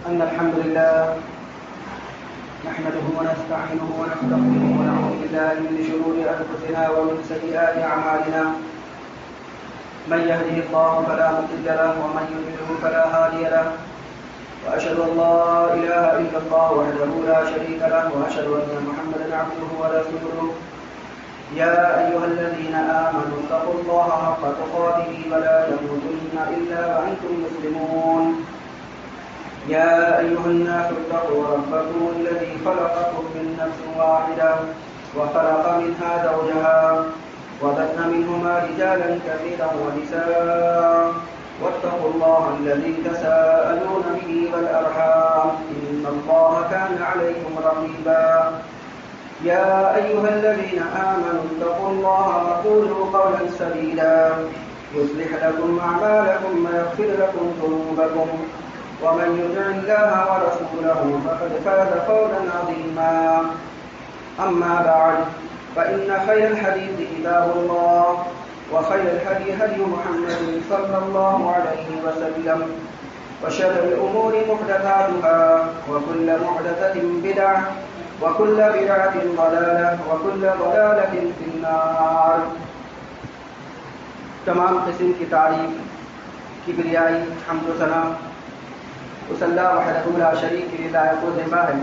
أن الحمد لله نحمده ونستعينه ونستغفره ونعوذ بالله من شرور أنفسنا ومن سيئات أعمالنا من يهده الله فلا مضل له ومن يضلل فلا هادي له وأشهد أن لا إله إلا الله وحده لا شريك له وأشهد أن محمدا عبده ورسوله يا أيها الذين آمنوا اتقوا الله حق تقاته ولا تموتن إلا وأنتم مسلمون يا أيها الناس اتقوا ربكم الذي خلقكم من نفس واحدة وخلق منها زوجها وبث منهما رجالا كثيرا ونساء واتقوا الله الذي تساءلون به والأرحام إن الله كان عليكم رقيبا يا أيها الذين آمنوا اتقوا الله وقولوا قولا سديدا يصلح لكم أعمالكم ويغفر لكم ذنوبكم ومن يطع الله ورسوله فقد فاز فوزا عظيما أما بعد فإن خير الحديث كتاب الله وخير الهدي هدي محمد صلى الله عليه وسلم وشر الأمور محدثاتها وكل محدثة بدعة وكل بدعة ضلالة وكل ضلالة في النار. تمام قسم کی تعریف کبریائی حمد و ثنا اس اللہ وحدہ لا شریک کی لائق و زیبا ہے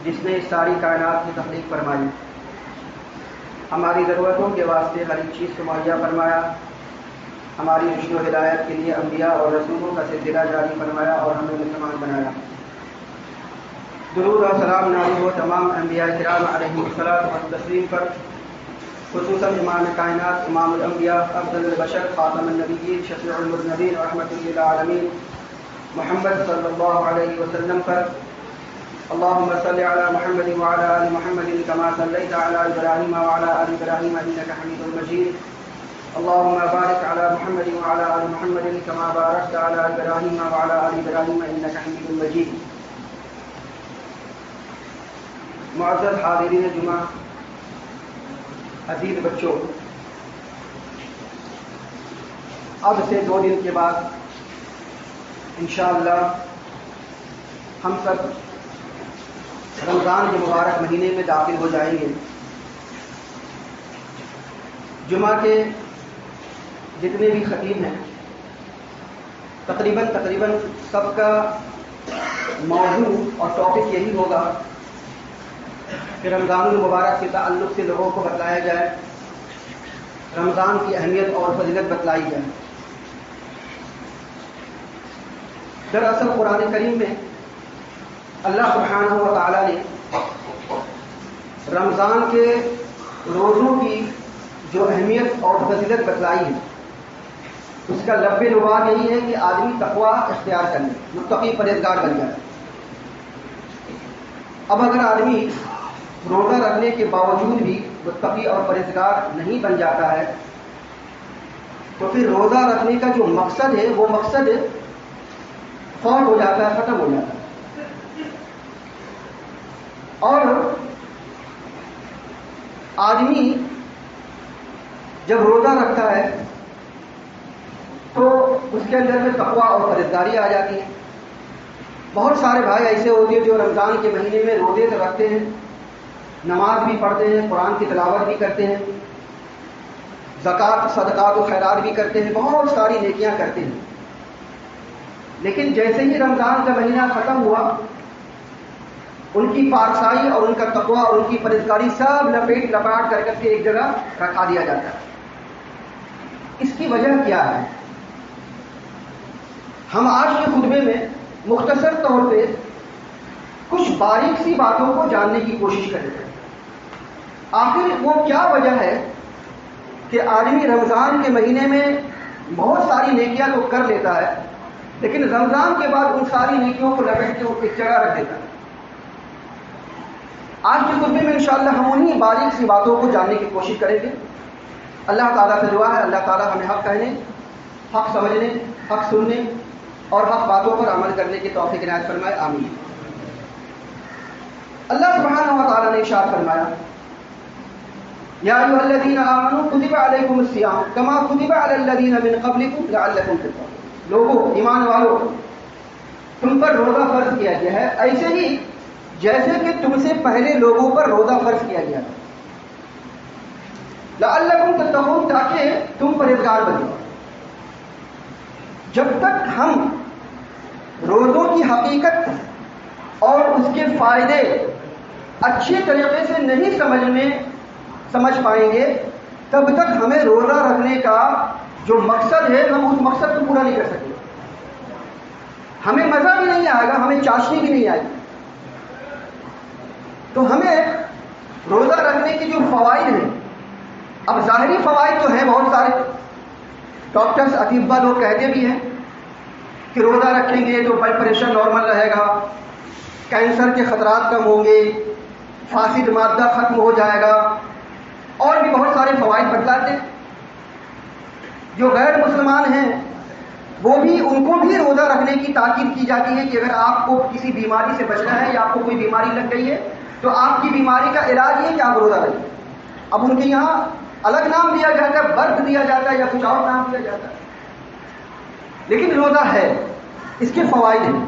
جس نے اس ساری کائنات کی تخلیق فرمائی، ہماری ضرورتوں کے واسطے ہر ایک چیز کو مہیا فرمایا، ہماری رشد و ہدایت کے لیے انبیاء اور رسولوں کا سلسلہ جاری فرمایا اور ہمیں مسلمان بنایا. درود اور سلام نازل ہو تمام انبیاء کرام علیہم الصلاۃ والتسلیم پر، خصوصاً امام کائنات امام الانبیاء افضل البشر خاتم النبیین شفیع المذنبین رحمۃ للعالمین محمد صلی اللہ علیہ وسلم پر. اللهم صل على محمد وعلى آل محمد كما صليت على إبراهيم وعلى آل إبراهيم إنك حميد مجيد. اللهم بارك على محمد وعلى آل محمد كما باركت على إبراهيم وعلى آل إبراهيم إنك حميد مجيد. معزز حاضرین جمعہ، عزیز بچوں، اب سے 2 دن کے بعد انشاءاللہ ہم سب رمضان کے مبارک مہینے میں داخل ہو جائیں گے. جمعہ کے جتنے بھی خطیب ہیں تقریباً سب کا موضوع اور ٹاپک یہی ہوگا کہ رمضان المبارک کے تعلق سے لوگوں کو بتلایا جائے، رمضان کی اہمیت اور فضیلت بتلائی جائے. دراصل قرآن کریم میں اللہ سبحانہ و تعالیٰ نے رمضان کے روزوں کی جو اہمیت اور فضیلت بتلائی ہے اس کا لب لباب یہی ہے کہ آدمی تقوی اختیار کر لے، متقی پرہیزگار بن جائے. اب اگر آدمی روزہ رکھنے کے باوجود بھی متقی اور پرہیزگار نہیں بن جاتا ہے تو پھر روزہ رکھنے کا جو مقصد ہے وہ مقصد فوت ہو جاتا ہے، ختم ہو جاتا ہے. اور آدمی جب روزہ رکھتا ہے تو اس کے اندر میں تقویٰ اور پرہیزگاری آ جاتی ہے. بہت سارے بھائی ایسے ہوتے ہیں جو رمضان کے مہینے میں روزے تو رکھتے ہیں، نماز بھی پڑھتے ہیں، قرآن کی تلاوت بھی کرتے ہیں، زکوٰۃ صدقات و خیرات بھی کرتے ہیں، بہت ساری نیکیاں کرتے ہیں. لیکن جیسے ہی رمضان کا مہینہ ختم ہوا ان کی پارسائی اور ان کا تقویٰ اور ان کی پرہیزگاری سب لپاٹ کر کے ایک جگہ رکھا دیا جاتا ہے. اس کی وجہ کیا ہے؟ ہم آج کے خطبے میں مختصر طور پہ کچھ باریک سی باتوں کو جاننے کی کوشش کریں. آخر وہ کیا وجہ ہے کہ آدمی رمضان کے مہینے میں بہت ساری نیکیاں تو کر لیتا ہے لیکن رمضان کے بعد ان ساری نیکیوں کو لپیٹ کے ایک جگہ رکھ دیتا ہے. آج کے خطبے میں انشاءاللہ ہم انہی باریک سی باتوں کو جاننے کی کوشش کریں گے. اللہ تعالیٰ سے دعا ہے اللہ تعالیٰ ہمیں حق کہنے، حق سمجھنے، حق سننے اور حق باتوں پر عمل کرنے کی توفیق عنایت فرمائے، آمین. اللہ سبحانہ و تعالیٰ نے ارشاد فرمایا یا ایھا الذین آمنوا کتب علیکم الصیام کما کتب علی الذین من قبلکم لعلکم تتقون. لوگوں، ایمان والو، تم پر روزہ فرض کیا گیا ہے، ایسے ہی جیسے کہ تم سے پہلے لوگوں پر روزہ فرض کیا گیا تھا، لعلکم تتقون، تاکہ تم پرہیزگار بنو۔ جب تک ہم روزوں کی حقیقت اور اس کے فائدے اچھی طریقے سے نہیں سمجھ پائیں گے، تب تک ہمیں روزہ رکھنے کا جو مقصد ہے ہم اس مقصد کو پورا نہیں کر سکیں۔ ہمیں مزہ بھی نہیں آئے گا، ہمیں چاشنی بھی نہیں آئے گی۔ تو ہمیں روزہ رکھنے کے جو فوائد ہیں، اب ظاہری فوائد تو ہیں بہت سارے، ڈاکٹرز اطباء لوگ کہتے بھی ہیں کہ روزہ رکھیں گے تو بلڈ پریشر نارمل رہے گا، کینسر کے خطرات کم ہوں گے، فاسد مادہ ختم ہو جائے گا، اور بھی بہت سارے فوائد بتلاتے ہیں۔ جو غیر مسلمان ہیں وہ بھی، ان کو بھی روزہ رکھنے کی تاکید کی جاتی ہے کہ اگر آپ کو کسی بیماری سے بچنا ہے یا آپ کو کوئی بیماری لگ گئی ہے تو آپ کی بیماری کا علاج یہ ہے کہ آپ روزہ رکھیں۔ اب ان کے یہاں الگ نام دیا جاتا ہے، برد دیا جاتا ہے یا کچھ اور نام دیا جاتا ہے، لیکن روزہ ہے، اس کے فوائد ہیں۔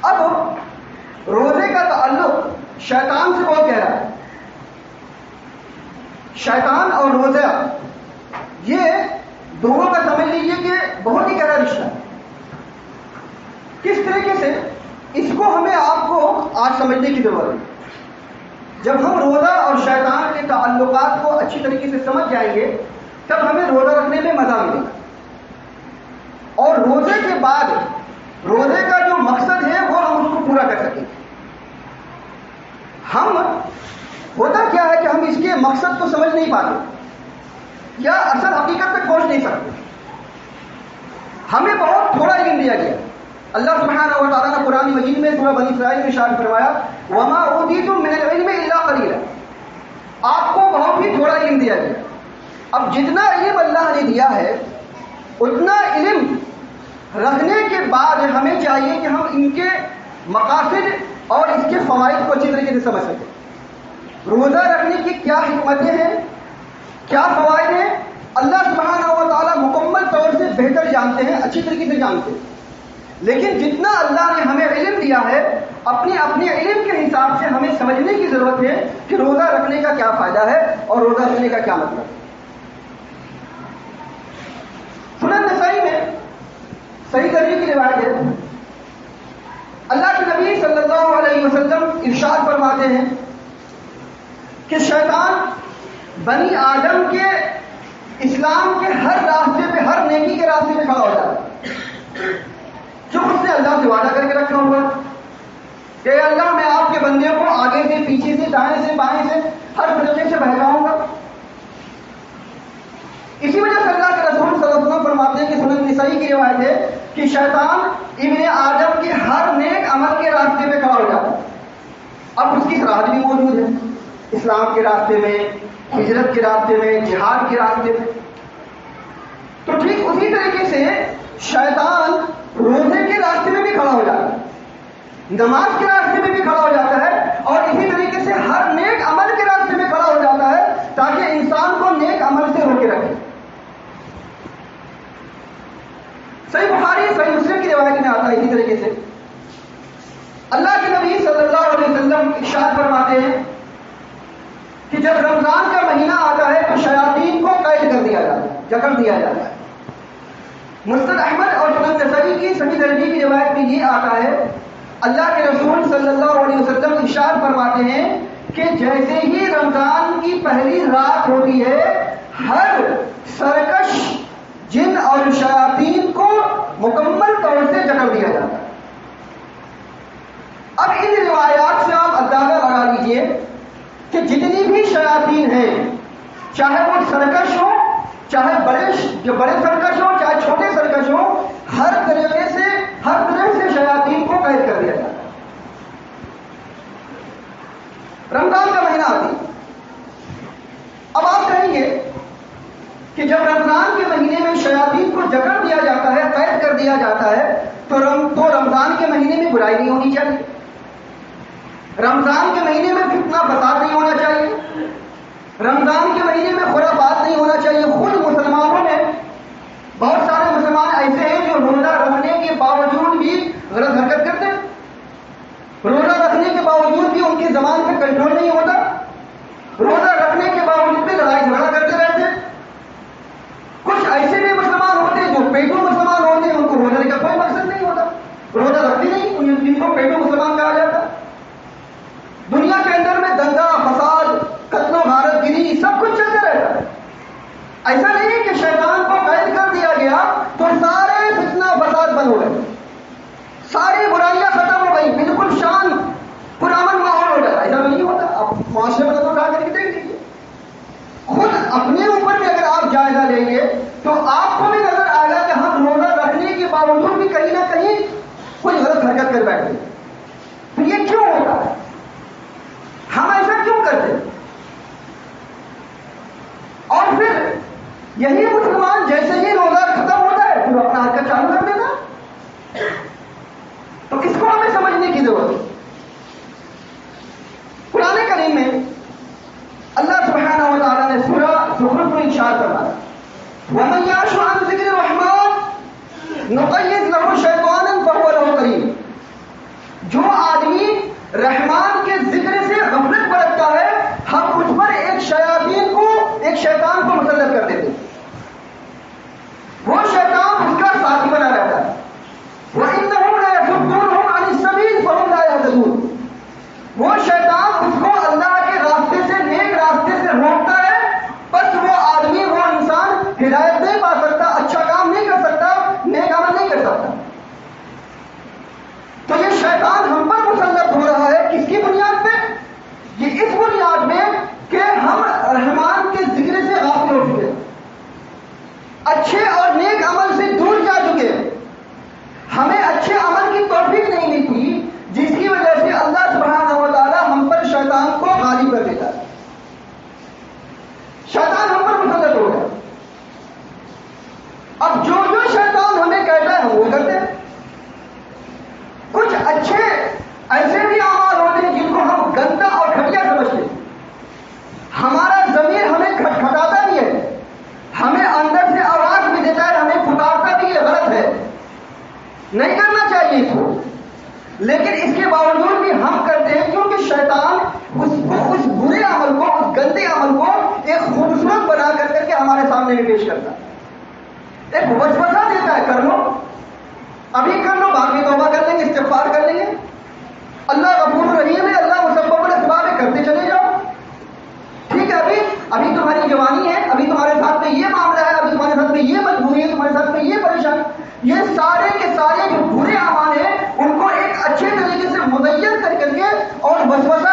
اب روزے کا تعلق شیطان سے بہت گہرا ہے۔ شیطان اور روزہ یہ دونوں کا سمجھ لیجیے کہ بہت ہی گہرا رشتہ ہے۔ کس طریقے سے، اس کو ہمیں آپ کو آج سمجھنے کی ضرورت ہے۔ جب ہم روزہ اور شیطان کے تعلقات کو اچھی طریقے سے سمجھ جائیں گے تب ہمیں روزہ رکھنے میں مزہ ملے گا، اور روزے کے بعد روزے کا جو مقصد ہے وہ ہم اس کو پورا کر سکیں گے۔ ہم ہوتا کیا ہے کہ ہم اس کے مقصد کو سمجھ نہیں پاتے یا اصل حقیقت تک پہنچ نہیں سکتے۔ ہمیں بہت تھوڑا علم دیا گیا۔ اللہ سبحانہ و تعالیٰ نے قرآن مجید میں سورہ بنی اسرائیل میں ارشاد فرمایا وما اوتیتم من العلم الا قلیلا، آپ کو بہت ہی تھوڑا علم دیا گیا۔ اب جتنا علم اللہ نے دیا ہے اتنا علم رکھنے کے بعد ہمیں چاہیے کہ ہم ان کے مقاصد اور اس کے فوائد کو اچھی طریقے سے سمجھ سکیں۔ روزہ رکھنے کی کیا حکمتیں ہیں، کیا فوائد ہیں، اللہ سبحانہ و تعالیٰ مکمل طور سے بہتر جانتے ہیں، اچھی طریقے سے جانتے ہیں۔ لیکن جتنا اللہ نے ہمیں علم دیا ہے اپنے اپنے علم کے حساب سے ہمیں سمجھنے کی ضرورت ہے کہ روزہ رکھنے کا کیا فائدہ ہے اور روزہ رکھنے کا کیا مطلب ہے۔ سنن نسائی میں صحیح درجے کی روایت ہے، اللہ کے نبی صلی اللہ علیہ وسلم ارشاد فرماتے ہیں کہ شیطان بنی آدم کے اسلام کے ہر راستے پہ، ہر نیکی کے راستے پہ کھڑا ہو جاتا ہے جو اس نے اللہ سے وعدہ کر کے رکھا ہوا کہ اے اللہ میں آپ کے بندے کو آگے سے، پیچھے سے، دائیں سے، بائیں سے، ہر طریقے سے بہکاؤں گا۔ اسی وجہ سے اللہ کے رسول صلی اللہ علیہ وسلم فرماتے ہیں کہ سنن نسائی کی روایت ہے کہ شیطان ابن آدم کے ہر نیک عمل کے راستے پہ کھڑا ہو جاتا ہے۔ اب اس کی سراحت بھی موجود ہے، اسلام کے راستے میں، ہجرت کے راستے میں، جہاد کے راستے میں۔ تو ٹھیک اسی طریقے سے شیطان روزے کے راستے میں بھی کھڑا ہو جاتا ہے، نماز کے راستے میں بھی کھڑا ہو جاتا ہے، اور اسی طریقے سے ہر نیک عمل کے راستے میں کھڑا ہو جاتا ہے تاکہ انسان کو نیک عمل سے روکے رکھے۔ صحیح بخاری، صحیح مسلم کی روایت میں آتا ہے اسی طریقے سے اللہ کے نبی صلی اللہ علیہ وسلم ارشاد فرماتے ہیں کہ جب رمضان کا مہینہ آتا ہے تو شیاطین کو قید کر دیا جاتا ہے، جکڑ دیا جاتا ہے۔ مسند احمد اور سنن نسائی کی صحیح درجے کی روایت میں یہ آتا ہے اللہ کے رسول صلی اللہ علیہ وسلم ارشاد فرماتے ہیں کہ جیسے ہی رمضان کی پہلی رات ہوتی ہے ہر سرکش جن اور شیاطین کو مکمل طور سے جکڑ دیا جاتا ہے۔ اب ان روایات سے آپ اندازہ لگا لیجئے کہ جتنی بھی شیاطین ہیں، چاہے وہ سرکش ہو، چاہے بڑے سرکش ہو، چاہے چھوٹے سرکش ہو، ہر طریقے سے، ہر طرح سے شیاطین کو قید کر دیا جاتا ہے۔ رمضان کا مہینہ آتی ہے، اب آپ کہیں گے کہ جب رمضان کے مہینے میں شیاطین کو جکڑ دیا جاتا ہے، قید کر دیا جاتا ہے تو رمضان کے مہینے میں برائی نہیں ہونی چاہیے، رمضان کے مہینے میں فتنہ فساد نہیں ہونا چاہیے، رمضان کے مہینے میں خرافات نہیں ہونا چاہیے۔ خود مسلمانوں میں بہت سارے مسلمان ایسے ہیں جو روزہ رکھنے کے جائزہ لیں گے تو آپ کو بھی نظر آئے گا کہ ہم روزہ رکھنے کے باوجود بھی کہیں نہ کہیں کوئی غلط حرکت کر بیٹھے. تو یہ کیوں ہوتا ہے؟ ہم ایسا کیوں کرتے ہیں؟ اور پھر یہی مسلمان جیسے ہی روزہ ختم ہوتا ہے پھر اپنا حرکت چالو کر دیتا. تو اس کو ہمیں سمجھنے کی ضرورت ہے. قرآن کریم میں اللہ سبحانہ و تعالیٰ نے سورہ زخرف میں ارشاد فرمایا وَمَن يَعْشُ عَن ذِكْرِ الرَّحْمَٰنِ نُقَيِّضْ لَهُ شَيْطَانًا فَهُوَ لَهُ قَرِينٌ. جو آدمی رحمان کے ذکر سے غفلت برتتا ہے ہم اس پر ایک شیطان کو مسلط کر دیتے ہیں. وہ شیطان اس کا ساتھی بنا رہتا ہے. وَإِنَّهُمْ لَيَصُدُّونَهُمْ عَنِ السَّبِيلِ فَهُمْ لَا يَهْتَدُونَ. وہ شیطان اس کو اللہ کے راستے سے نیک راستے سے روکتا ہے بس وہ آدمی وہ انسان ہدایت نہیں پا سکتا, اچھا کام نہیں کر سکتا, نیک عمل نہیں کر سکتا. تو یہ شیطان ہم پر مسلط ہو رہا ہے کس کی بنیاد پہ؟ یہ اس بنیاد میں کہ ہم رحمان کے ذکر سے غافل ہو چکے, اچھے اور نیک عمل سے دور جا چکے. ہمیں اچھے عمل کی توفیق نہیں ملتی جس کی وجہ سے اللہ سبحانہ و تعالی ہم پر شیطان کو غالب کر دیتا ہے. شیطان ہم پر مسلط ہو گیا. اب جو شیطان ہمیں کہتا ہے ہم وہ کرتے ہیں. کچھ اچھے ایسے بھی اعمال ہوتے ہیں جن کو ہم گندا اور گھٹیا سمجھتے ہیں. ہمارا ضمیر ہمیں کھٹکھٹاتا بھی ہے, ہمیں اندر سے آواز بھی دیتا ہے, ہمیں پکارتا بھی ہے غلط ہے, نہیں کرنا چاہیے اس کو, لیکن اس کے باوجود بھی ہم کرتے ہیں کیونکہ شیطان اس برے عمل کو, اس گندے عمل کو ایک خوبصورت بنا کر کے ہمارے سامنے بھی پیش کرتا ہے. ایک وسوسہ دیتا ہے کر لو, ابھی کر لو, بعد میں توبہ کر لیں گے, استغفار کر لیں گے, اللہ غفور رحیم ہے, اللہ مسبب الاسباب ہے, کرتے چلے جاؤ. ٹھیک ہے, ابھی تمہاری جوانی ہے, ابھی تمہارے ساتھ میں یہ معاملہ ہے, ابھی تمہارے ساتھ میں یہ مجبوری ہے, تمہارے ساتھ میں یہ پریشانی. یہ سارے کے سارے جو برے اعمال ہیں ان کو ایک اچھے طریقے سے مدین کر کے اور وسوسہ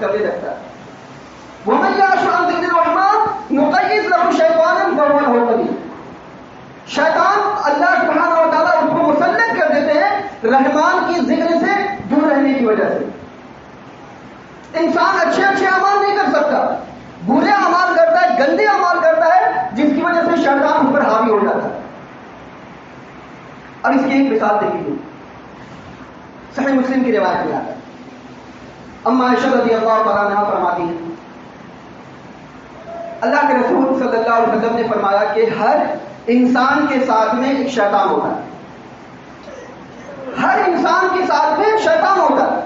کرنے لگتا ہے. وَمَن يَعْشُ عَن ذِكْرِ الرَّحْمَٰنِ نُقَيِّضْ لَهُ شَيْطَانًا فَهُوَ لَهُ قَرِينٌ. شیطان اللہ سبحانہ و تعالیٰ اس کو مسلط کر دیتے ہیں رحمان کی ذکر سے دور رہنے کی وجہ سے. انسان اچھے اعمال نہیں کر سکتا, برے اعمال کرتا ہے, گندے اعمال کرتا ہے جس کی وجہ سے شیطان اس پر حاوی ہو جاتا ہے. اب اس کی ایک مثال دیکھیے, صحیح مسلم کی روایت میں آتا ہے, اما عائشہ رضی اللہ تعالیٰ عنہا فرماتی ہیں اللہ کے رسول صلی اللہ علیہ وسلم نے فرمایا کہ ہر انسان کے ساتھ میں ایک شیطان ہوتا ہے. ہر انسان کے ساتھ میں شیطان ہوتا ہے.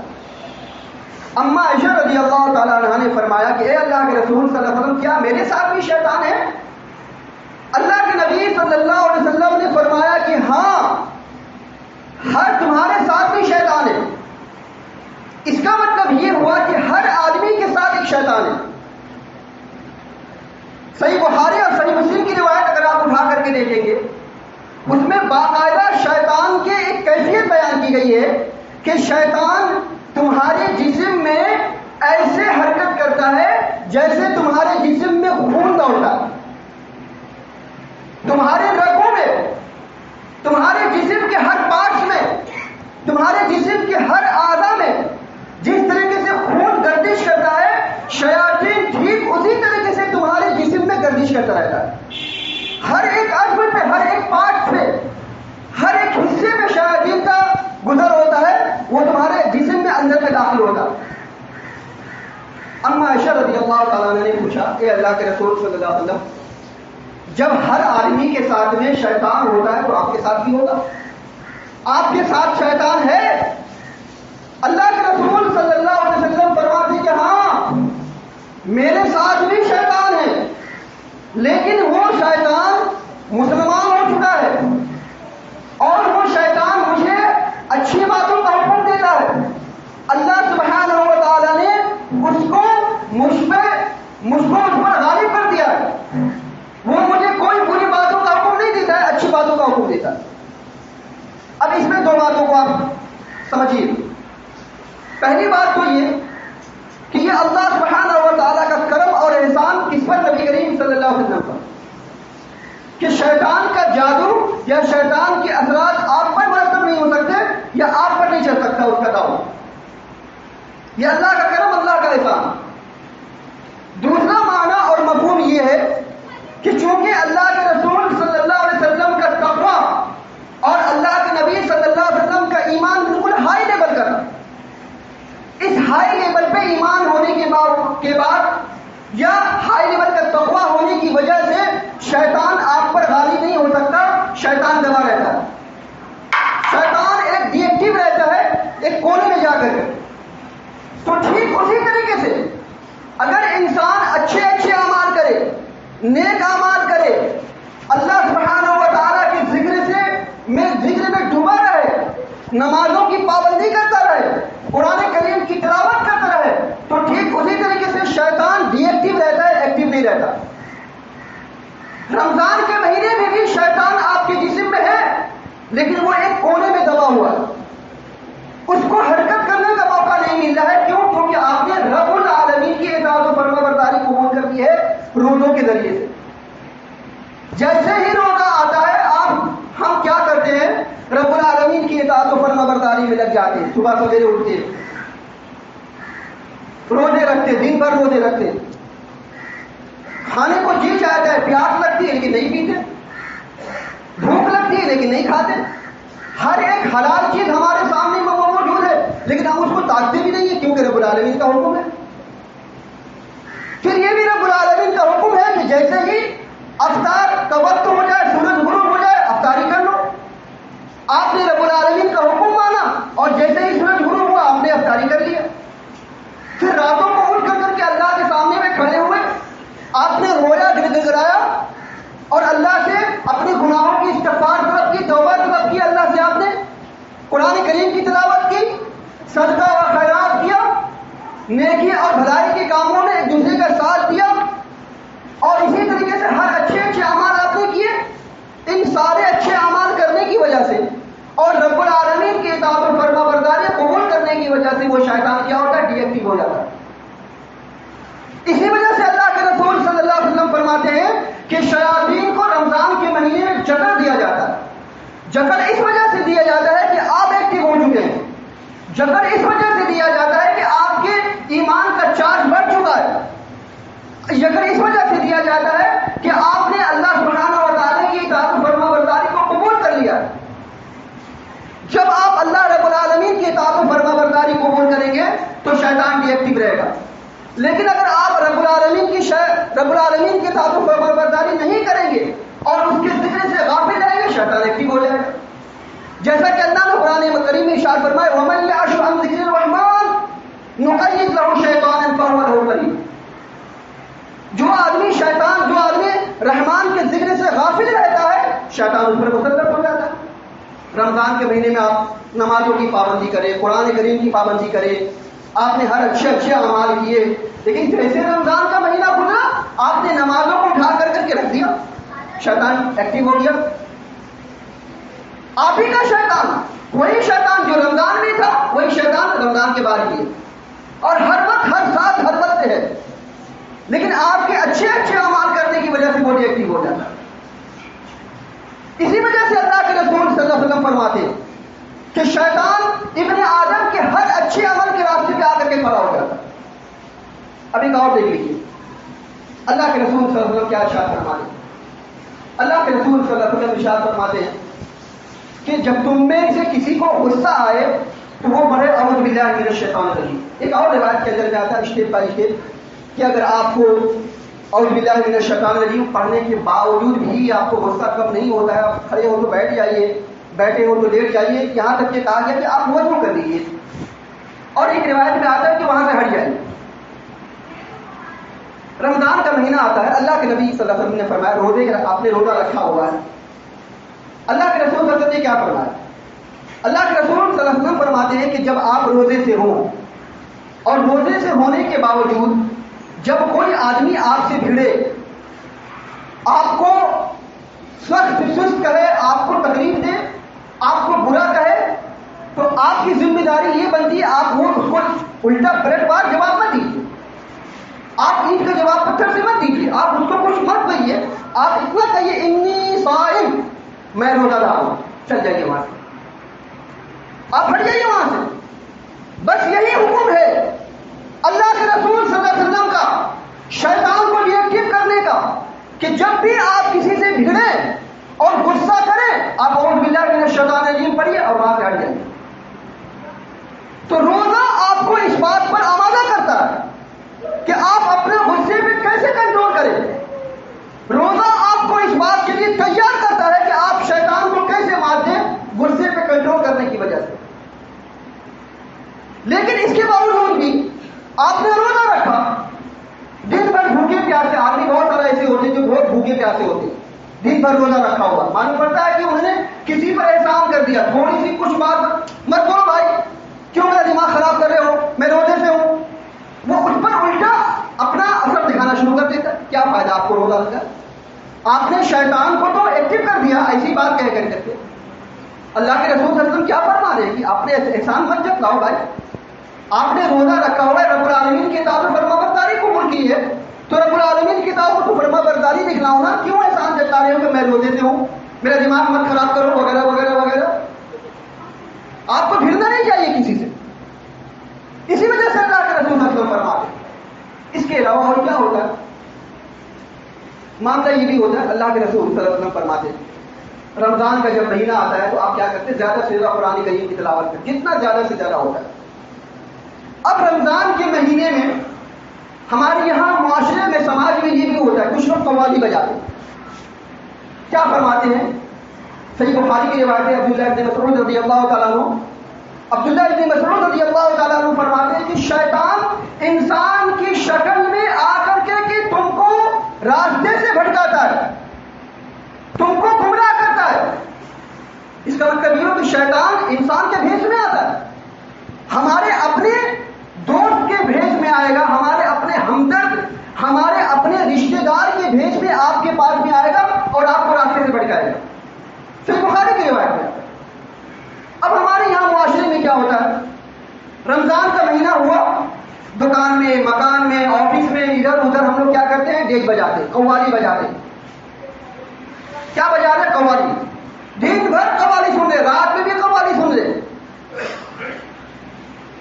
اما عائشہ رضی اللہ تعالیٰ عنہا نے فرمایا کہ اے اللہ کے رسول صلی اللہ علیہ وسلم کیا میرے ساتھ بھی شیطان ہے؟ اللہ کے نبی صلی اللہ علیہ وسلم نے فرمایا کہ ہاں, ہر تمہارے ساتھ بھی شیطان ہے. اس کا مطلب یہ ہوا کہ ہر آدمی کے ساتھ ایک شیطان ہے. صحیح بخاری اور صحیح مسلم کی روایت اگر آپ اٹھا کر کے دیکھیں گے اس میں باقاعدہ شیطان کی ایک کیفیت بیان کی گئی ہے کہ شیطان تمہارے جسم میں ایسے حرکت کرتا ہے جیسے تمہارے جسم میں خون دوڑتا ہے. تمہارے رگوں میں, تمہارے جسم کے ہر پارٹس میں, تمہارے جسم کے ہر اعضاء میں جس طریقے سے خون گردش کرتا ہے شیاطین ٹھیک اسی طریقے سے تمہارے جسم میں گردش کرتا رہتا ہے. ہر ایک عضو پہ, ہر ایک پارٹ پہ, ہر ایک حصے میں شیاطین کا گزر ہوتا ہے, وہ تمہارے جسم میں اندر میں داخل ہوتا ہے. اما عائشہ رضی اللہ تعالیٰ عنہ نے پوچھا اے اللہ کے رسول صلی اللہ علیہ وسلم جب ہر آدمی کے ساتھ میں شیطان ہوتا ہے تو آپ کے ساتھ بھی ہوگا, آپ کے ساتھ شیطان ہے؟ اللہ کے رسول صلی اللہ علیہ وسلم فرماتے کہ ہاں میرے ساتھ بھی شیطان ہے, لیکن وہ شیطان مسلمان ہو چکا ہے اور وہ شیطان مجھے اچھی باتوں کا حکم دیتا ہے. اللہ سبحانہ و تعالیٰ نے اس کو مجھ پر غالب کر دیا ہے. وہ مجھے کوئی بری باتوں کا حکم نہیں دیتا ہے, اچھی باتوں کا حکم دیتا ہے. اب اس میں دو باتوں کو آپ سمجھیے. پہلی بات تو یہ کہ یہ اللہ سبحانہ و تعالیٰ کا کرم شیطان کا جادو یا شیطان کے اثرات آپ پر مرتب نہیں ہو سکتے یا آپ پر نہیں چل سکتا اس کا داؤ. یہ اللہ کا کرم، اللہ کا احسان. دوسرا معنی اور مفہوم یہ ہے کہ چونکہ اللہ کے رسول صلی اللہ علیہ وسلم کا تقویٰ اور اللہ کے نبی صلی اللہ علیہ وسلم کا ایمان بالکل ہائی لیول کا تھا، اس ہائی لیول پہ ایمان ہونے کے بعد یا ہائی لیول کا تقویٰ ہونے کی وجہ سے شیطان آپ پر غالب نہیں ہو سکتا. شیطان دبا رہتا ہے، شیطان ایک ڈی ایکٹیو رہتا ہے ایک کونے میں جا کر. تو ٹھیک اسی طریقے سے اگر انسان اچھے اچھے اعمال کرے، نیک اعمال کرے، اللہ سبحانہ و تعالیٰ کے ذکر میں ڈوبا رہے، نمازوں کی پابندی کرتا رہے، قرآن کریم کی تلاوت کرتا رہے، تو ٹھیک اسی طریقے سے شیطان ڈی ایکٹیو رہتا ہے، ایکٹیو نہیں رہتا. رمضان کے مہینے میں بھی شیطان آپ کے جسم میں ہے لیکن وہ ایک کونے میں دبا ہوا ہے، اس کو حرکت کرنے کا موقع نہیں مل رہا ہے. کیوں؟ کیونکہ آپ نے رب العالمین کی اطاعت و فرما برداری قبول کر دی ہے روزوں کے ذریعے سے. جیسے ہی روزہ آتا ہے ہم کیا کرتے ہیں؟ رب العالمین کی اطاعت و فرما برداری میں لگ جاتے ہیں. صبح سویرے اٹھتے ہیں، روزے رکھتے، دن بھر روزے رکھتے، کھانے کو جی چاہتا ہے، پیاس لگتی ہے لیکن نہیں پیتے، بھوک لگتی ہے لیکن نہیں کھاتے. ہر ایک حلال چیز ہمارے سامنے موجود ہے لیکن ہم اس کو تاکتے بھی نہیں ہیں کیونکہ رب العالمین کا حکم ہے. پھر یہ بھی رب العالمین کا حکم ہے کہ جیسے ہی افطار کا وقت ہو جائے، سورج غروب ہو جائے، افطاری کر لو. آپ نے رب العالمین کا حکم مانا اور جیسے ہی سورج غروب ہوا آپ نے افطاری کر لیا. پھر راتوں کو اٹھ کر کے اللہ کے سامنے میں کھڑے ہوئے آپ نے رویا، گڑگڑایا اور اللہ سے اپنے گناہوں کی استغفار طلب کی، توبہ طلب کی، اللہ سے آپ نے قرآن کریم کی تلاوت کی، صدقہ و خیرات کیا، نیکی اور بھلائی کے کاموں میں ایک دوسرے کا ساتھ دیا اور اسی طریقے سے ہر اچھے اچھے اعمال آپ نے کیے. ان سارے اچھے اعمال کرنے کی وجہ سے اور رب العالمین کی اطاعت و فرما برداری قبول کرنے کی وجہ سے وہ شیطان کیا ہوتا ہے؟ ڈی ایکٹیو ہو جاتا ہے. اسی وجہ سے اللہ کے رسول صلی اللہ علیہ وسلم فرماتے ہیں کہ شیاطین کو رمضان کے مہینے میں جکڑ دیا جاتا ہے. جکڑ اس وجہ سے دیا جاتا ہے کہ آپ ایکٹیو ہو چکے ہیں. جکڑ اس وجہ سے دیا جاتا ہے کہ آپ کے ایمان کا چارج بڑھ چکا ہے. جکڑ اس وجہ سے دیا جاتا ہے کہ آپ نے اللہ سبحانہ و تعالیٰ کی اطاعت و فرما برداری کو قبول کر لیا. جب آپ اللہ رب العالمین کی اطاعت و فرما برداری قبول کریں گے تو شیطان ڈی ایکٹیو رہے گا. لیکن اگر آپ رب العالمین کی اطاعت و فرما برداری نہیں کریں گے اور اس کے ذکر سے غافل رہیں گے، شیطان ایکٹیو ہو جائے گا. جیسا کہ اللہ نے قرآن کریم میں ارشاد فرمایا وَمَن يَعْشُ عَن ذِكْرِ الرَّحْمَنِ نُقَيِّضْ لَهُ شَيْطَانًا فَهُوَ لَهُ قَرِينٌ. جو آدمی رحمان کے ذکر سے غافل رہتا ہے شیطان اس پر مسلط ہو جاتا ہے. رمضان کے مہینے میں آپ نمازوں کی پابندی کریں، قرآن کریم کی پابندی کریں، آپ نے ہر اچھے اعمال کیے، لیکن جیسے رمضان کا مہینہ گزرا آپ نے نمازوں کو اٹھا کر کے رکھ دیا، شیطان ایکٹیو ہو گیا. آپ ہی کا شیطان، وہی شیطان جو رمضان میں تھا وہی شیطان رمضان کے بعد بھی ہے اور ہر وقت ہر ساتھ ہر وقت ہے، لیکن آپ کے اچھے اعمال کرنے کی وجہ سے وہ ڈی ایکٹیو ہو جاتا ہے. اسی وجہ سے اللہ کے رسول صلی اللہ علیہ وسلم فرماتے ہیں کہ شیطان ابن آدم کے ہر اچھے عمل کے راستے پہ آ کر کے کھڑا ہو جاتا ہے. اب ایک اور دیکھ لیجیے اللہ کے رسول صلی اللہ علیہ وسلم کیا ارشاد فرماتے ہیں. اللہ کے رسول صلی اللہ علیہ وسلم ارشاد فرماتے ہیں کہ جب تم میں سے کسی کو غصہ آئے تو وہ بڑے اعوذ باللہ من الشیطان الرجیم. ایک اور روایت کے اندر میں آتا ہے اسٹیپ بائی اسٹیپ کہ اگر آپ کو اعوذ باللہ من الشیطان الرجیم پڑھنے کے باوجود بھی آپ کو غصہ کم نہیں ہوتا ہے، آپ کھڑے ہو تو بیٹھ جائیے، بیٹھے ہو تو لیٹ جائیے، یہاں تک کہ کہا گیا کہ آپ وضو کر لیجیے. اور ایک روایت میں آتا ہے کہ وہاں سے ہٹ جائیے. رمضان کا مہینہ آتا ہے، اللہ کے نبی صلی اللہ علیہ وسلم نے فرمایا روزے کا آپ نے روزہ رکھا ہوا ہے. اللہ کے رسول صلی اللہ علیہ وسلم نے کیا فرمایا؟ اللہ کے رسول صلی اللہ علیہ وسلم فرماتے ہیں کہ جب آپ روزے سے ہوں اور روزے سے ہونے کے باوجود جب کوئی آدمی آپ سے بھیڑے، آپ کو سست کہے، آپ کو تکلیف دے، آپ کو برا کہے، تو آپ کی ذمہ داری یہ بنتی ہے آپ وہ اس کو الٹا پلٹ بار جواب مت دیجیے. آپ اینٹ کا جواب پتھر سے مت دیجیے، آپ اس کو کچھ مت کہیے، آپ اتنا کہیے انی صائم، میں روزہ دار ہوں، چل جائیے وہاں سے، آپ ہٹ جائیے وہاں سے. بس یہی حکم ہے اللہ کے رسول صلی اللہ علیہ وسلم کا شیطان کو ڈی ایکٹیو کرنے کا، کہ جب بھی آپ کسی سے بگڑیں اور غصہ کریں آپ اعوذ باللہ من الشیطان الرجیم پڑھیے اور وہاں سے ہٹ جائیں. تو روزہ آپ کو اس بات پر آمادہ کرتا ہے کہ آپ اپنے غصے پہ کیسے کنٹرول کریں. روزہ آپ کو اس بات کے لیے تیار کرتا ہے کہ آپ شیطان کو کیسے مار دیں غصے پہ کنٹرول کرنے کی وجہ سے. لیکن اس کے باوجود بھی آپ نے روزہ رکھا، دن بھر بھوکے پیاسے، آدمی بہت سارے ایسے ہوتے ہیں جو بہت بھوکے پیاسے ہوتے ہیں، دن بھر روزہ رکھا ہوا، معلوم پڑتا ہے کہ انہوں نے کسی پر احسان کر دیا، تھوڑی سی کچھ بات مت بولو بھائی، کیوں میرا دماغ خراب کر رہے ہو، میں روزے سے ہوں، وہ اس پر الٹا اپنا اثر دکھانا شروع کر دیتا. کیا فائدہ آپ کو روزہ رکھا؟ آپ نے شیطان کو تو ایکٹیو کر دیا ایسی بات کہہ کر کے. اللہ کے رسول صلی اللہ علیہ وسلم کیا فرما رہے ہیں کہ آپ نے احسان مت جتلاؤ بھائی، آپ نے روزہ رکھا ہوا ہے، رب العالمین کی کتاب میں فرما برداری قبول کی ہے، تو رب العالمین کی کتاب کو فرما برداری دکھلاؤ نا، کیوں احسان جتا رہے ہو کہ میں روزے سے ہوں، میرا دماغ مت خراب کرو وغیرہ وغیرہ وغیرہ. آپ کو بھیڑنا نہیں چاہیے کسی سے، اسی وجہ سے اللہ کے رسول صلی اللہ علیہ وسلم فرماتے ہیں. اس کے علاوہ اور کیا ہوتا ہے؟ معاملہ یہ بھی ہوتا ہے، اللہ کے رسول صلی اللہ علیہ وسلم فرماتے ہیں رمضان کا جب مہینہ آتا ہے تو آپ کیا کرتے ہیں؟ زیادہ سے زیادہ قرآن کریم کی تلاوت کرتے، جتنا زیادہ سے زیادہ ہوتا ہے. اب رمضان کے مہینے میں ہمارے یہاں معاشرے میں سماج میں یہ بھی ہوتا ہے، کچھ لوگ قوالی بجاتے ہیں. کیا فرماتے ہیں؟ صحیح بخاری کی روایت ہے، عبداللہ ابن مسعود رضی اللہ تعالیٰ عنہ، عبداللہ ابن مسعود رضی اللہ تعالیٰ عنہ فرماتے ہیں کہ شیطان انسان کی شکل میں آ کر کے کہ تم کو راستے سے بھٹکاتا ہے، تم کو گمراہ کرتا ہے. اس کا مطلب یہ ہو کہ شیطان انسان کے بھیس میں آتا ہے، ہمارے اپنے دوست کے بھیس میں آئے گا، ہمارے اپنے ہمدرد، ہمارے اپنے رشتے دار کے بھیس میں آپ کے پاس میں آئے گا اور آپ کو راستے سے بھٹکائے گا. صحیح بخاری کی روایت ہے. اب ہمارے یہاں معاشرے میں کیا ہوتا ہے؟ رمضان کا مہینہ ہوا، دکان میں، مکان میں، آفس میں، ادھر ادھر ہم لوگ کیا کرتے ہیں؟ ڈیگ بجاتے، قوالی بجاتے. کیا بجا رہے؟ قوالی. دن بھر قوالی سن رہے، رات میں بھی قوالی سن رہے.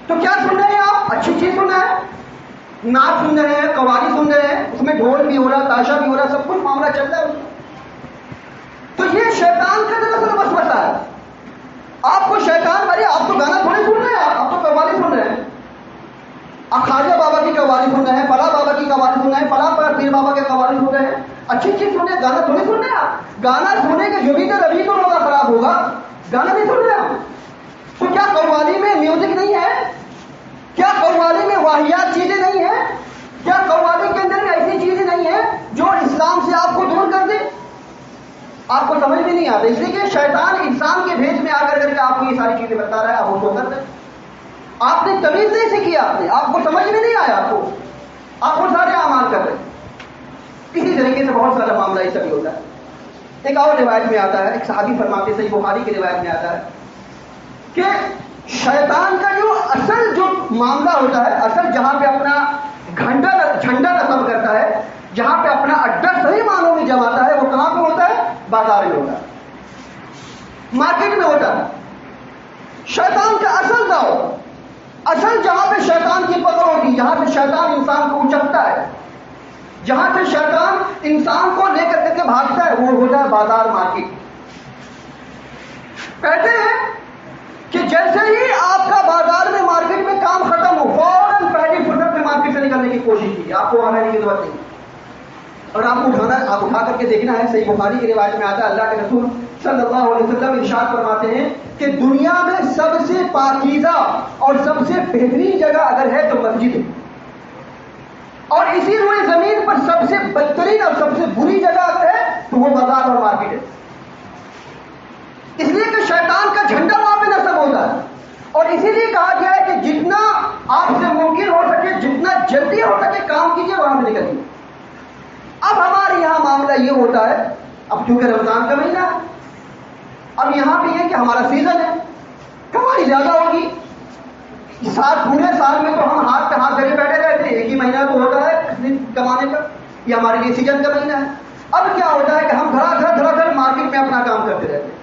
تو کیا سن رہے ہیں آپ؟ اچھی چیز سن رہے ہیں، نعت سن رہے ہیں، قوالی سن رہے ہیں، اس میں ڈھول بھی ہو رہا، تاشا بھی ہو رہا، سب کچھ معاملہ چل رہا ہے. تو یہ شیطان کا دراصل وسوسہ ہے. آپ کو شیطان بھائی، آپ تو گانا تھوڑے سن رہے ہیں، آپ تو قوالی سن رہے ہیں، آپ خواجہ بابا کی قوالی سن رہے ہیں، فلاں بابا کی قوالی سن رہے ہیں، فلاں پیر بابا کے قوالی سن رہے ہیں، اچھی چیز سن رہے ہیں، گانا تھوڑے سن رہے ہیں. آپ گانا سننے کے جو بھی تو ابھی تو روزہ خراب ہوگا، گانا نہیں سن رہے آپ. تو کیا قوالی میں میوزک نہیں ہے؟ کیا قوالی میں واہیات چیزیں نہیں ہیں؟ کیا قوالی کے اندر ایسی چیزیں نہیں ہیں جو اسلام سے آپ کو دور کر دے؟ آپ کو سمجھ میں نہیں آتا، اس لیے کہ شیطان انسان کے بھیس میں آ کر کے آپ کو یہ ساری چیزیں بتا رہا ہے، آپ اس کو کر رہے ہیں. آپ نے تمیز نہیں سیکھی، آپ کو سمجھ میں نہیں آیا، آپ کو سارے اعمال کر رہے ہیں. اسی طریقے سے بہت سارا معاملہ ایسا بھی ہوتا ہے. ایک اور روایت میں آتا ہے، ایک صحابی فرماتے، صحیح بخاری کی روایت میں آتا ہے کہ شیطان کا جو اصل جو معاملہ ہوتا ہے، اصل جہاں پہ اپنا جھنڈا نصب کرتا ہے، جہاں پہ اپنا اڈا صحیح معنوں میں جماتا ہے، وہ کہاں پہ ہوتا ہے؟ بازار میں ہوتا ہے، مارکیٹ میں ہوتا ہے. شیطان کا اصل داؤ، اصل جہاں پہ شیطان کی پکڑ ہوگی، جہاں سے شیطان انسان کو اچکتا ہے، جہاں سے شیطان انسان کو لے کر کے بھاگتا ہے، وہ ہوتا ہے بازار، مارکیٹ. کہتے ہیں کہ جیسے ہی آپ کا بازار میں، مارکیٹ میں کام ختم ہو، فوراً پہلی فرصت میں مارکیٹ سے نکلنے کی کوشش کیجیے. آپ کو آنے کی ضرورت نہیں، اور آپ کو آپ اٹھا کر کے دیکھنا ہے. صحیح بخاری کی روایت میں آتا ہے، اللہ کے رسول صلی اللہ علیہ وسلم ارشاد فرماتے ہیں کہ دنیا میں سب سے پاکیزہ اور سب سے بہترین جگہ اگر ہے تو مسجد ہے، اور اسی روئے زمین پر سب سے بدترین اور سب سے بری جگہ اگر ہے تو وہ بازار اور مارکیٹ ہے. اس لیے کہ شیطان کا جھنڈا وہاں پہ نصب ہوتا ہے، اور اسی لیے کہا گیا ہے کہ جتنا آپ سے ممکن ہو سکے، جتنا جلدی ہو سکے کام کیجیے، وہاں سے نکلیے. اب ہمارے یہاں معاملہ یہ ہوتا ہے، اب چونکہ رمضان کا مہینہ ہے، اب یہاں پہ یہ کہ ہمارا سیزن ہے، کمائی زیادہ ہوگی. پورے سال میں تو ہم ہاتھ پہ ہاتھ دھرے بیٹھے رہتے ہیں، ایک ہی مہینہ تو ہوتا ہے کمانے کا، یہ ہمارے لیے سیزن کا مہینہ ہے. اب کیا ہوتا ہے کہ ہم دھڑا دھڑ مارکیٹ میں اپنا کام کرتے رہتے ہیں.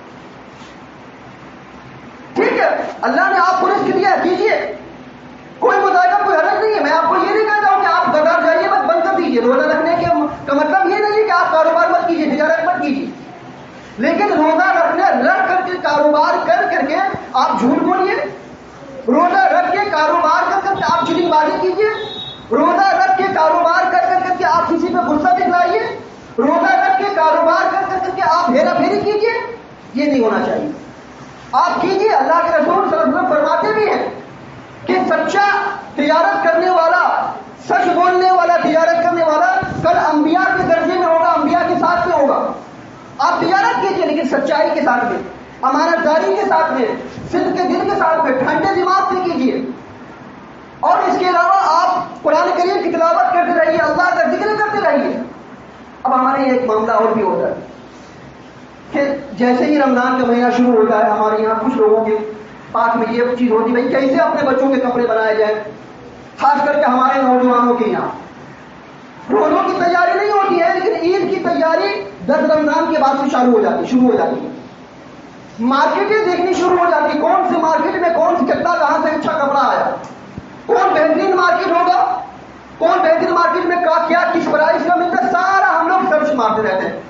ٹھیک ہے، اللہ نے آپ کو رزق دیا کیجیے، کوئی مطالبہ کوئی حرج نہیں ہے. میں آپ کو یہ نہیں کہتا ہوں کہ آپ بازار جائیے بس بند کر دیجیے. روزہ رکھنے کا مطلب یہ نہیں ہے کہ آپ کاروبار مت کیجیے، تجارت مت کیجیے، لیکن روزہ رکھ کر کے کاروبار کر کے آپ جھوٹ بولیے، روزہ رکھ کے کاروبار کر کے آپ چیٹنگ بازی کیجیے، روزہ رکھ کے کاروبار کر کے آپ کسی پہ غصہ دکھلائیے، روزہ رکھ کے کاروبار کر کے آپ ہیرا پھیری کیجیے. یہ نہیں ہونا چاہیے. آپ کیجیے. اللہ کے رسول صلی اللہ علیہ وسلم فرماتے بھی ہیں کہ سچا تجارت کرنے والا، سچ بولنے والا، تجارت کرنے والا کل انبیاء کے درجے میں ہوگا، انبیاء کے ساتھ میں ہوگا. آپ تجارت کیجیے لیکن سچائی کے ساتھ میں، امانت داری کے ساتھ میں، صدق کے دل کے ساتھ میں، ٹھنڈے دماغ سے کیجیے. اور اس کے علاوہ آپ قرآن کریم کی تلاوت کرتے رہیے، اللہ کا ذکر کرتے رہیے. اب ہمارے یہ ایک معاملہ اور بھی ہوتا ہے کہ جیسے ہی رمضان کا مہینہ شروع ہوتا ہے ہمارے یہاں کچھ لوگوں کے پاس میں یہ چیز ہوتی ہے کیسے اپنے بچوں کے کپڑے بنائے جائیں. خاص کر کے ہمارے نوجوانوں کے یہاں روزوں کی تیاری نہیں ہوتی ہے، لیکن عید کی تیاری 10 رمضان کے بعد سے شروع ہو جاتی ہے. مارکیٹیں دیکھنی شروع ہو جاتی، کون سی مارکیٹ میں کون سی کتنا کہاں سے اچھا کپڑا آیا، کون بہترین مارکیٹ ہوگا، کون بہترین مارکیٹ میں کیا کس پرائز کا ملتا ہے، سارا ہم لوگ سرچ مارتے رہتے ہیں.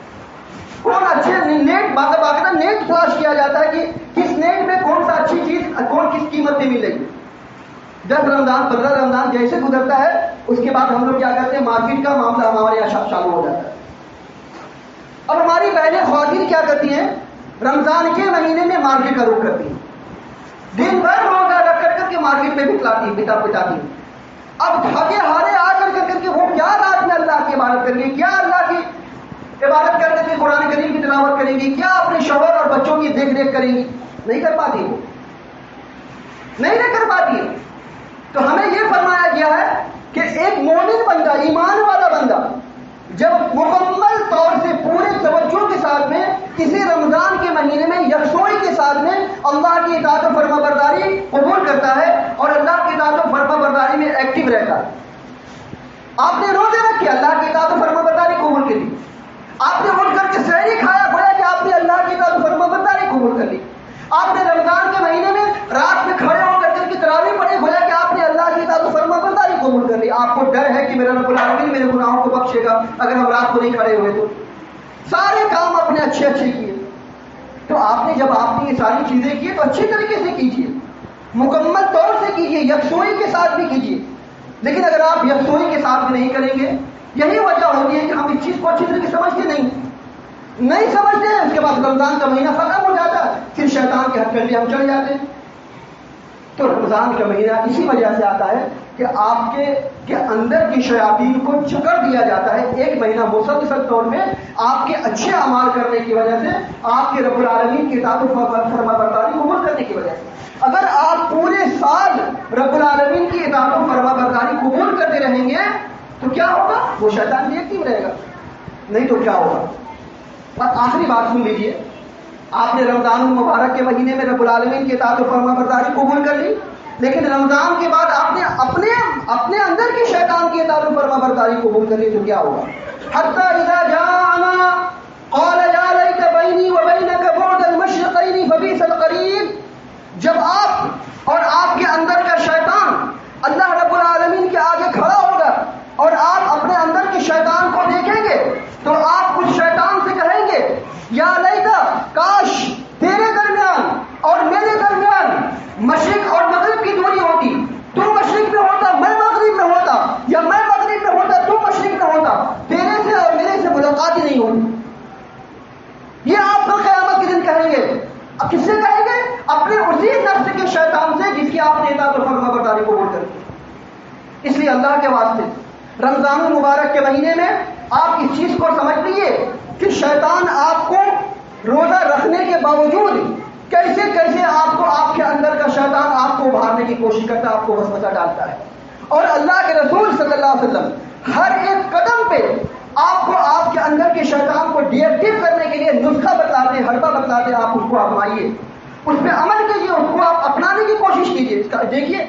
کون اچھے نیٹ باقاعدہ نیٹ تلاش کیا جاتا ہے کہ کس نیٹ میں کون سا اچھی چیز کون کس قیمت میں ملے گی. 10 رمضان 15 رمضان جیسے گزرتا ہے اس کے بعد ہم لوگ کیا کرتے ہیں، مارکیٹ کا معاملہ ہمارے یہاں شروع ہو جاتا ہے. اب ہماری بہنیں خواتین کیا کرتی ہیں، رمضان کے مہینے میں مارکیٹ کا رخ کرتی ہیں، دن بھر روزہ رکھ کر کے مارکیٹ میں بتاتی ہیں. اب تھکے ہارے آ کر کے وہ کیا رات میں اللہ کی عبادت کریں گے، کیا اللہ کی عبادت کر کے قرآن کریم کی تلاوت کریں گی، کیا اپنے شوہر اور بچوں کی دیکھ ریکھ کریں گی، نہیں کر پاتی، وہ نہیں کر پاتی. تو ہمیں یہ فرمایا گیا ہے کہ ایک مومن بندہ، ایمان والا بندہ جب مکمل طور سے پورے توجہ کے ساتھ میں کسی رمضان کے مہینے میں یکسوئی کے ساتھ میں اللہ کی اطاعت و فرما برداری قبول کرتا ہے اور اللہ کی اطاعت و فرما برداری میں ایکٹیو رہتا ہے. آپ نے روزے رکھے، اللہ کی اطاعت و فرما برداری قبول کر لی. آپ نے اٹھ کر کے سحری کھایا گویا کہ آپ نے اللہ کی اطاعت و فرما برداری قبول کر لی. آپ نے رمضان کے مہینے میں رات میں کھڑے ہو کر کے تراویح پڑھی گویا کہ آپ نے اللہ کی اطاعت و فرما برداری قبول کر لی. آپ کو ڈر ہے کہ میرا رب العالمین میرے گناہوں کو بخشے گا اگر ہم رات کو نہیں کھڑے ہوئے تو. سارے کام اپنے اچھے کیے. تو آپ نے جب آپ نے یہ ساری چیزیں کی تو اچھی طریقے سے کیجیے، مکمل طور سے کیجیے، یکسوئی کے ساتھ بھی کیجیے. لیکن اگر آپ یکسوئی کے ساتھ بھی نہیں کریں گے، یہی وجہ ہوتی ہے کہ ہم اس چیز کو اچھی طریقے سے سمجھتے نہیں سمجھتے ہیں. اس کے بعد رمضان کا مہینہ ختم ہو جاتا ہے، پھر شیطان کے ہتھ کنڈے ہم چڑھ جاتے ہیں. تو رمضان کا مہینہ اسی وجہ سے آتا ہے کہ آپ کے اندر کی شیاطین کو جکڑ دیا جاتا ہے. ایک مہینہ مسلسل طور میں آپ کے اچھے اعمال کرنے کی وجہ سے، آپ کے رب العالمین کی اطاعت و فرما برداری قبول کرنے کی وجہ سے. اگر آپ پورے سال رب العالمین کی اطاعت و فرما برداری قبول کرتے رہیں گے تو کیا ہوگا، وہ شیطان بھی ایکٹیو رہے گا، نہیں تو کیا ہوگا. بس آخری بات سن لیجیے. آپ نے رمضان المبارک کے مہینے میں رب العالمین کی اطاعت و فرما برداری قبول کر لی، لیکن رمضان کے بعد آپ نے اپنے اندر کی شیطان کی اطاعت و فرما برداری قبول کر لی تو کیا ہوگا. حتی اذا جاءنا قال یا لیت بینی وبینک بعد المشرقین فبئس القرین. جب آپ اور آپ کے اندر کا شیطان اللہ رب العالمین کے آگے کھڑا ہوگا اور آپ اپنے اندر کے شیطان کو دیکھیں گے تو آپ اس شیطان سے کہیں گے یا لیتا، کاش تیرے درمیان اور میرے درمیان مشرق اور مغرب کی دوری ہوتی، تو مشرق میں ہوتا میں مغرب میں ہوتا، یا میں مغرب میں ہوتا تو مشرق میں ہوتا، تیرے سے اور میرے سے ملاقات ہی نہیں ہوتی. یہ آپ کل قیامت کے دن کہیں گے. اب کس سے کہیں گے؟ اپنے اسی نفس کے شیطان سے جس کی آپ نے اطاعت و فرما برداری قبول کر دی. اس لیے اللہ کے واسطے رمضان المبارک کے مہینے میں آپ اس چیز کو سمجھ لیجیے کہ شیطان آپ کو روزہ رکھنے کے باوجود کیسے آپ کے اندر کا شیطان آپ کو ابھارنے کی کوشش کرتا ہے، آپ کو وسوسہ ڈالتا ہے. اور اللہ کے رسول صلی اللہ علیہ وسلم ہر ایک قدم پہ آپ کو آپ کے اندر کے شیطان کو ڈی ایکٹیو کرنے کے لیے نسخہ بتلاتے، حربہ بتلاتے. آپ اس کو آزمائیے، اس پہ عمل کیجیے، اس کو آپ اپنانے کی کوشش کیجیے. دیکھیے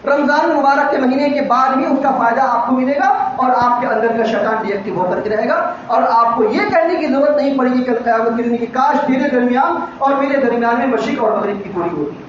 رمضان مبارک کے مہینے کے بعد بھی اس کا فائدہ آپ کو ملے گا اور آپ کے اندر کا شیطان ڈی ایکٹیو ہو کر کے رہے گا اور آپ کو یہ کہنے کی ضرورت نہیں پڑے گی کل قیامت کے دن کہ کاش میرے درمیان اور میرے درمیان میں مشرق اور مغرب کی دوری ہوتی.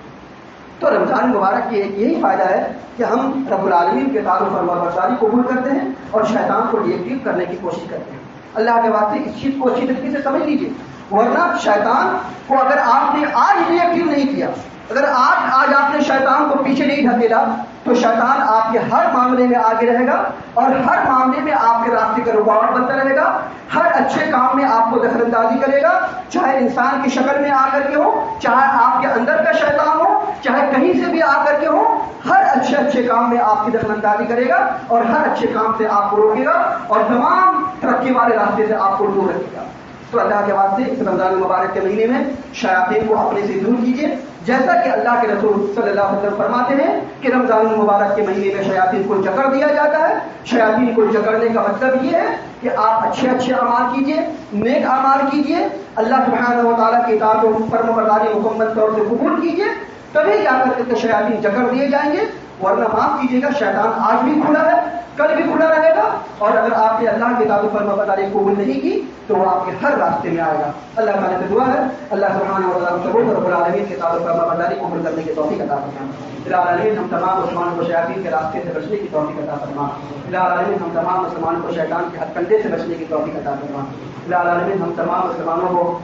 تو رمضان مبارک کی ایک یہی فائدہ ہے کہ ہم رب العالمین کے تعارف فرمانبرداری قبول کرتے ہیں اور شیطان کو ڈی ایکٹیو کرنے کی کوشش کرتے ہیں. اللہ کے واسطے اس چیز کو اچھی طریقے سے سمجھ لیجیے, ورنہ شیطان کو اگر آپ نے آج ڈی ایکٹیو نہیں کیا, اگر آج آپ نے شیطان کو پیچھے نہیں ڈھکیلا تو شیطان آپ کے ہر معاملے میں آگے رہے گا اور ہر معاملے میں آپ کے راستے کا رکاوٹ بنتا رہے گا. ہر اچھے کام میں آپ کو دخل اندازی کرے گا, چاہے انسان کی شکل میں آ کر کے ہو, چاہے آپ کے اندر کا شیطان ہو, چاہے کہیں سے بھی آ کر کے ہو, ہر اچھے کام میں آپ کی دخل اندازی کرے گا اور ہر اچھے کام سے آپ کو روکے گا اور تمام ترقی والے راستے سے آپ کو دور رکھے گا. تو اللہ کے واسطے اس رمضان المبارک کے مہینے میں شیاطین کو اپنے سے دور کیجیے, جیسا کہ اللہ کے رسول صلی اللہ علیہ وسلم فرماتے ہیں کہ رمضان المبارک کے مہینے میں شیاطین کو جکڑ دیا جاتا ہے. شیاطین کو جکڑنے کا مطلب یہ ہے کہ آپ اچھے اعمال کیجیے, نیک اعمال کیجیے, اللہ سبحانہ و تعالیٰ کی اطاعت و فرمانبرداری مکمل طور سے قبول کیجیے, تبھی جا کر کے شیاطین جکڑ دیے جائیں گے. ورنہ معاف کیجیے گا, شیطان آج بھی کھلا ہے, کل بھی کھلا رہے گا, اور اگر آپ نے اللہ کی اطاعت و فرمانبرداری قبول نہیں کی تو وہ آپ کے ہر راستے میں آئے گا. اللہ تعالیٰ سے دعا ہے اللہ سبحانہ و تعالیٰ قبول رب العالمین کی اطاعت و فرمانبرداری قبول کرنے کی توفیق عطا فرمائے. العالمین ہم تمام مسلمانوں کو شیاطین کے راستے سے بچنے کی توفیق عطا فرمائے. العالمین ہم تمام مسلمانوں کو شیطان کے ہتھکنڈے سے بچنے کی توفیق عطا فرمائے. العالمین ہم تمام مسلمانوں کو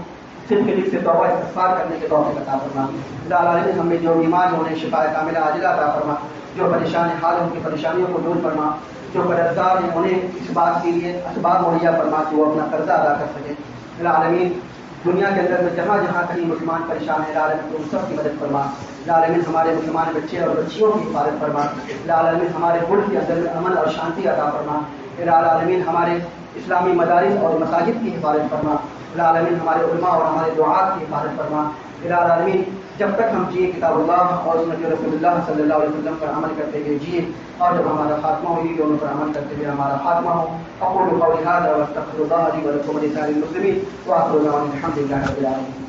صرف کے دل سے توبہ استغفار کرنے کے توفیق عطا فرمائے. العالمین ہمیں جو بیمار ہونے شفا کاملہ عاجلہ عطا فرما, جو پریشان حال ان کی پریشانیوں کو دور فرما, جو قرضدار ہیں انہیں اس بات کے لیے اسباب مہیا فرما کہ وہ اپنا قرضہ ادا کر سکے. العالمین دنیا کے اندر میں جہاں جہاں کہیں مسلمان پریشان ہیں العالمین ان سب کی مدد فرما. العالمین ہمارے مسلمان بچے اور بچیوں کی حفاظت فرما. العالمین ہمارے ملک کے اندر میں امن اور شانتی عطا فرما. العالمین ہمارے اسلامی مدارس اور مساجد کی حفاظت فرما. العالمین ہمارے علماء اور ہمارے دعات کی حفاظت فرما. العالمین جب تک ہم جیے کتاب اللہ اور سنت رسول اللہ صلی اللہ علیہ وسلم پر عمل کرتے ہوئے جیے, اور جب ہمارا خاتمہ ہو یہ دونوں پر عمل کرتے ہوئے ہمارا خاتمہ ہو. اقول قولی ھذا واستغفر اللہ لی ولکم ولسائر المسلمین وآخر دعوانا الحمد للہ رب العالمین.